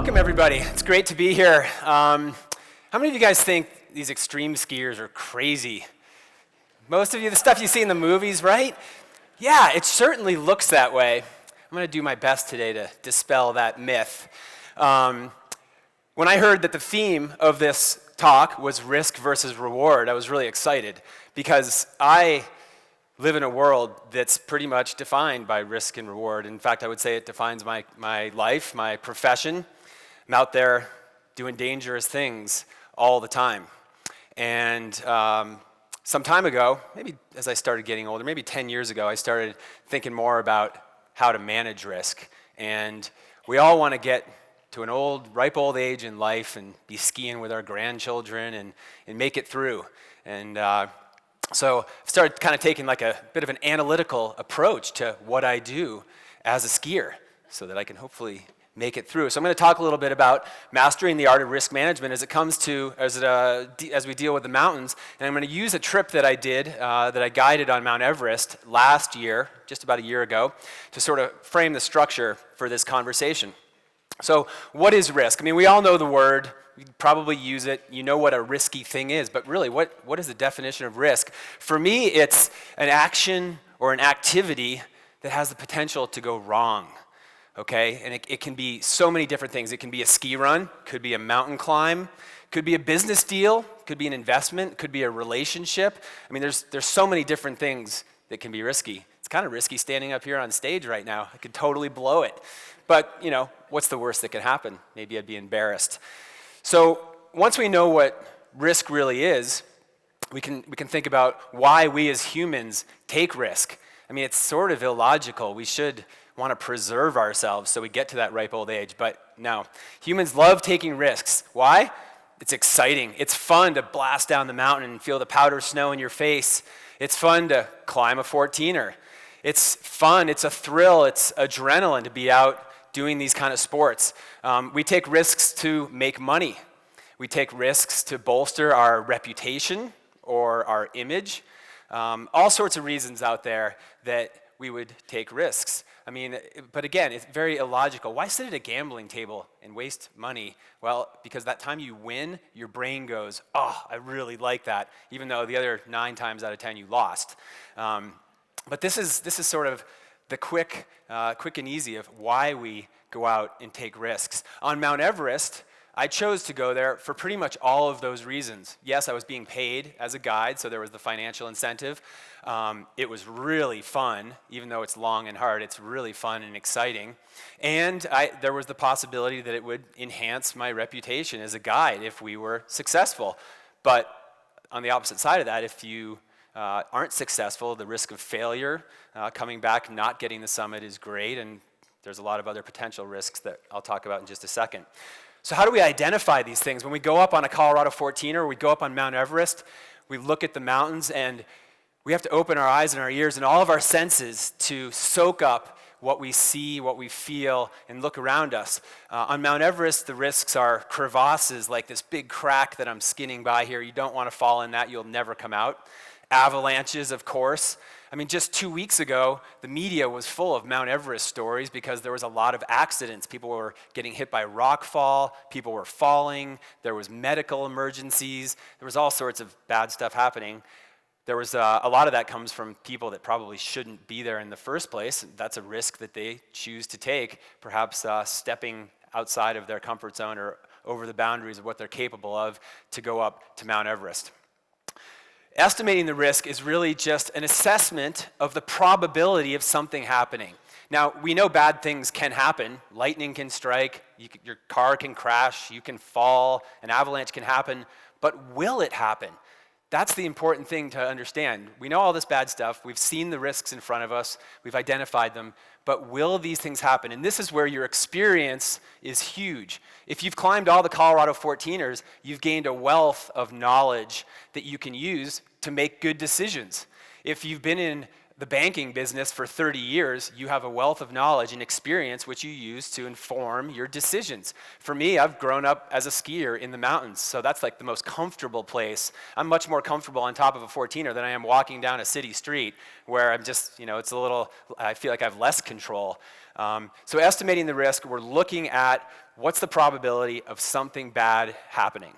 Welcome, everybody. It's great to be here. How many of you guys think these extreme skiers are crazy? Most of you, the stuff you see in the movies, right? Yeah, it certainly looks that way. I'm going to do my best today to dispel that myth. When I heard that the theme of this talk was risk versus reward, I was really excited because I live in a world that's pretty much defined by risk and reward. In fact, I would say it defines my life, my profession. I'm out there doing dangerous things all the time. And some time ago, maybe as I started getting older, maybe 10 years ago, I started thinking more about how to manage risk. And we all want to get to an ripe old age in life and be skiing with our grandchildren and make it through. And so I started kind of taking like a bit of an analytical approach to what I do as a skier so that I can hopefully make it through. So I'm going to talk a little bit about mastering the art of risk management as we deal with the mountains. And I'm going to use a trip that I did, that I guided on Mount Everest last year, just about a year ago, to sort of frame the structure for this conversation. So what is risk? I mean, we all know the word. You probably use it. You know what a risky thing is. But really, what is the definition of risk? For me, it's an action or an activity that has the potential to go wrong. Okay, and it can be so many different things. It can be a ski run, could be a mountain climb, could be a business deal, could be an investment, could be a relationship. I mean, there's so many different things that can be risky. It's kind of risky standing up here on stage right now. I could totally blow it. But, you know, what's the worst that could happen? Maybe I'd be embarrassed. So once we know what risk really is, we can think about why we as humans take risk. I mean, it's sort of illogical. We should want to preserve ourselves so we get to that ripe old age, but no. Humans love taking risks. Why? It's exciting. It's fun to blast down the mountain and feel the powder snow in your face. It's fun to climb a 14er. It's fun, it's a thrill, it's adrenaline to be out doing these kind of sports. We take risks to make money. We take risks to bolster our reputation or our image. All sorts of reasons out there that we would take risks. I mean, but again, it's very illogical. Why sit at a gambling table and waste money? Well, because that time you win, your brain goes, oh, I really like that, even though the other 9 times out of 10 you lost. But this is sort of the quick and easy of why we go out and take risks. On Mount Everest, I chose to go there for pretty much all of those reasons. Yes, I was being paid as a guide, so there was the financial incentive. It was really fun, even though it's long and hard, it's really fun and exciting. And there was the possibility that it would enhance my reputation as a guide if we were successful. But on the opposite side of that, if you aren't successful, the risk of failure, coming back, not getting the summit is great, and there's a lot of other potential risks that I'll talk about in just a second. So how do we identify these things? When we go up on a Colorado 14er, or we go up on Mount Everest, we look at the mountains and we have to open our eyes and our ears and all of our senses to soak up what we see, what we feel, and look around us. On Mount Everest, the risks are crevasses like this big crack that I'm skinning by here. You don't want to fall in that. You'll never come out. Avalanches, of course. I mean, just 2 weeks ago, the media was full of Mount Everest stories because there was a lot of accidents. People were getting hit by rock fall, people were falling, there was medical emergencies, there was all sorts of bad stuff happening. There was a lot of that comes from people that probably shouldn't be there in the first place. That's a risk that they choose to take, perhaps stepping outside of their comfort zone or over the boundaries of what they're capable of to go up to Mount Everest. Estimating the risk is really just an assessment of the probability of something happening. Now, we know bad things can happen. Lightning can strike, your car can crash, you can fall, an avalanche can happen, but will it happen? That's the important thing to understand. We know all this bad stuff, we've seen the risks in front of us, we've identified them, but will these things happen? And this is where your experience is huge. If you've climbed all the Colorado 14ers, you've gained a wealth of knowledge that you can use to make good decisions. If you've been in the banking business for 30 years, you have a wealth of knowledge and experience which you use to inform your decisions. For me, I've grown up as a skier in the mountains, so that's like the most comfortable place. I'm much more comfortable on top of a 14er than I am walking down a city street where I'm just, it's a little, I feel like I have less control. So estimating the risk, we're looking at what's the probability of something bad happening.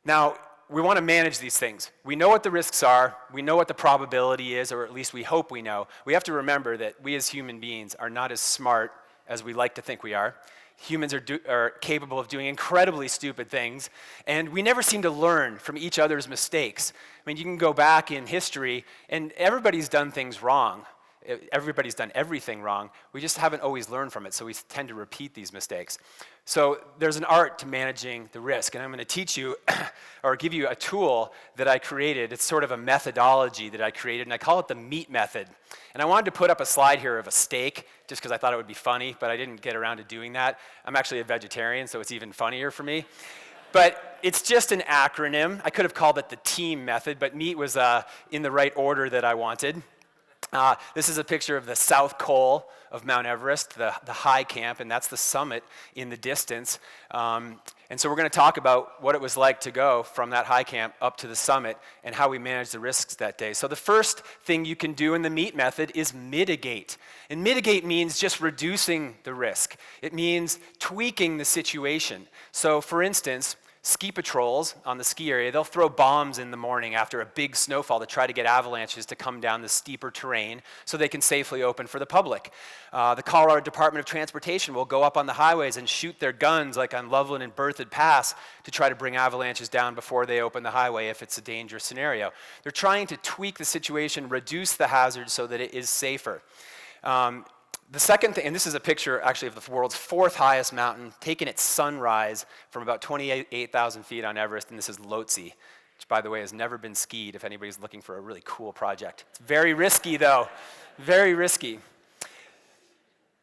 Now, we want to manage these things. We know what the risks are. We know what the probability is, or at least we hope we know. We have to remember that we as human beings are not as smart as we like to think we are. Humans are capable of doing incredibly stupid things, and we never seem to learn from each other's mistakes. I mean, you can go back in history, and everybody's done things wrong. Everybody's done everything wrong. We just haven't always learned from it, so we tend to repeat these mistakes. So there's an art to managing the risk, and I'm going to teach you or give you a tool that I created. It's sort of a methodology that I created, and I call it the meat method. And I wanted to put up a slide here of a steak just because I thought it would be funny, but I didn't get around to doing that. I'm actually a vegetarian, so it's even funnier for me. But it's just an acronym. I could have called it the team method, but meat was in the right order that I wanted. This is a picture of the South Col of Mount Everest, the high camp, and that's the summit in the distance. And so we're going to talk about what it was like to go from that high camp up to the summit and how we managed the risks that day. So the first thing you can do in the meat method is mitigate. And mitigate means just reducing the risk. It means tweaking the situation. So for instance, ski patrols on the ski area, they'll throw bombs in the morning after a big snowfall to try to get avalanches to come down the steeper terrain so they can safely open for the public. The Colorado Department of Transportation will go up on the highways and shoot their guns like on Loveland and Berthoud Pass to try to bring avalanches down before they open the highway if it's a dangerous scenario. They're trying to tweak the situation, reduce the hazard so that it is safer. The second thing, and this is a picture actually of the world's fourth highest mountain, taken at sunrise from about 28,000 feet on Everest, and this is Lhotse, which by the way has never been skied if anybody's looking for a really cool project. It's very risky though, very risky.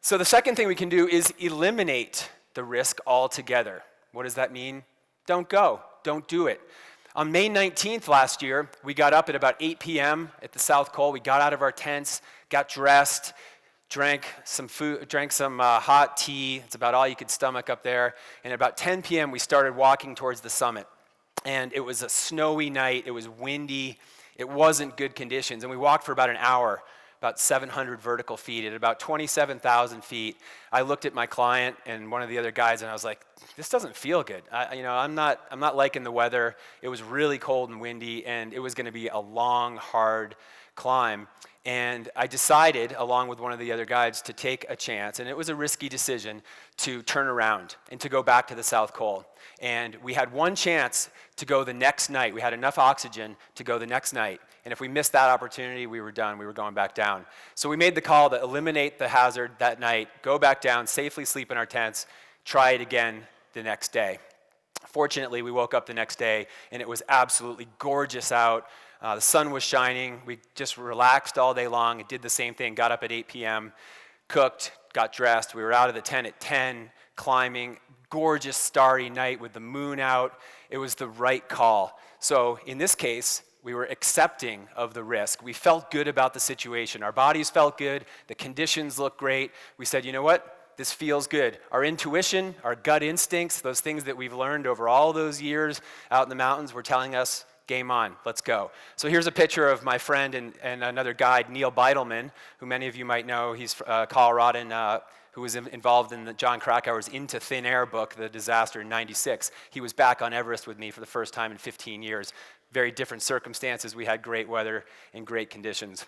So the second thing we can do is eliminate the risk altogether. What does that mean? Don't go, don't do it. On May 19th last year, we got up at about 8 p.m. at the South Col. We got out of our tents, got dressed, drank some food, drank some hot tea. It's about all you could stomach up there. And at about 10 p.m., we started walking towards the summit. And it was a snowy night. It was windy. It wasn't good conditions. And we walked for about an hour, about 700 vertical feet. At about 27,000 feet, I looked at my client and one of the other guys, and I was like, this doesn't feel good. I'm not liking the weather. It was really cold and windy, and it was going to be a long, hard climb. And I decided, along with one of the other guides, to take a chance, and it was a risky decision, to turn around and to go back to the South Col. And we had one chance to go the next night. We had enough oxygen to go the next night. And if we missed that opportunity, we were done. We were going back down. So we made the call to eliminate the hazard that night, go back down, safely sleep in our tents, try it again the next day. Fortunately, we woke up the next day, and it was absolutely gorgeous out. The sun was shining. We just relaxed all day long and did the same thing. Got up at 8 p.m., cooked, got dressed. We were out of the tent at 10, climbing. Gorgeous starry night with the moon out. It was the right call. So in this case, we were accepting of the risk. We felt good about the situation. Our bodies felt good. The conditions looked great. We said, you know what? This feels good. Our intuition, our gut instincts, those things that we've learned over all those years out in the mountains were telling us, game on, let's go. So here's a picture of my friend and another guide, Neil Beitelman, who many of you might know. He's Coloradan, who was involved in the John Krakauer's Into Thin Air book, The Disaster in '96. He was back on Everest with me for the first time in 15 years. Very different circumstances. We had great weather and great conditions.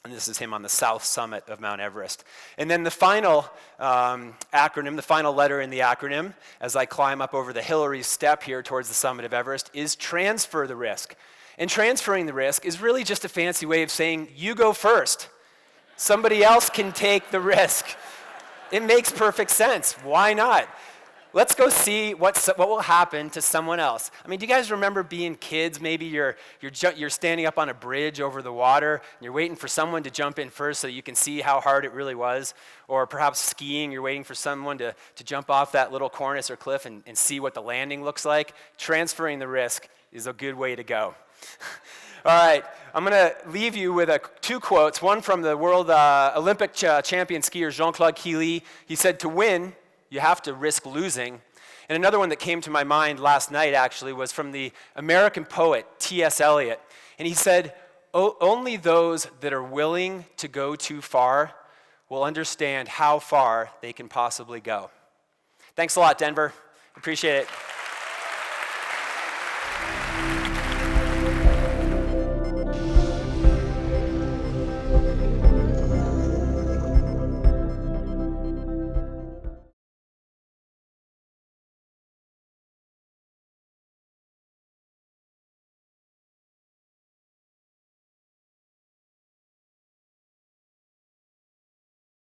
And this is him on the south summit of Mount Everest. And then the final acronym, the final letter in the acronym, as I climb up over the Hillary step here towards the summit of Everest, is transfer the risk. And transferring the risk is really just a fancy way of saying, you go first. Somebody else can take the risk. It makes perfect sense. Why not? Let's go see what will happen to someone else. I mean, do you guys remember being kids? Maybe you're standing up on a bridge over the water, and you're waiting for someone to jump in first so you can see how hard it really was. Or perhaps skiing, you're waiting for someone to jump off that little cornice or cliff and see what the landing looks like. Transferring the risk is a good way to go. All right, I'm going to leave you with two quotes. One from the world Olympic champion skier Jean-Claude Killy. He said, "To win, you have to risk losing." And another one that came to my mind last night, actually, was from the American poet T.S. Eliot. And he said, "Only those that are willing to go too far will understand how far they can possibly go." Thanks a lot, Denver. Appreciate it.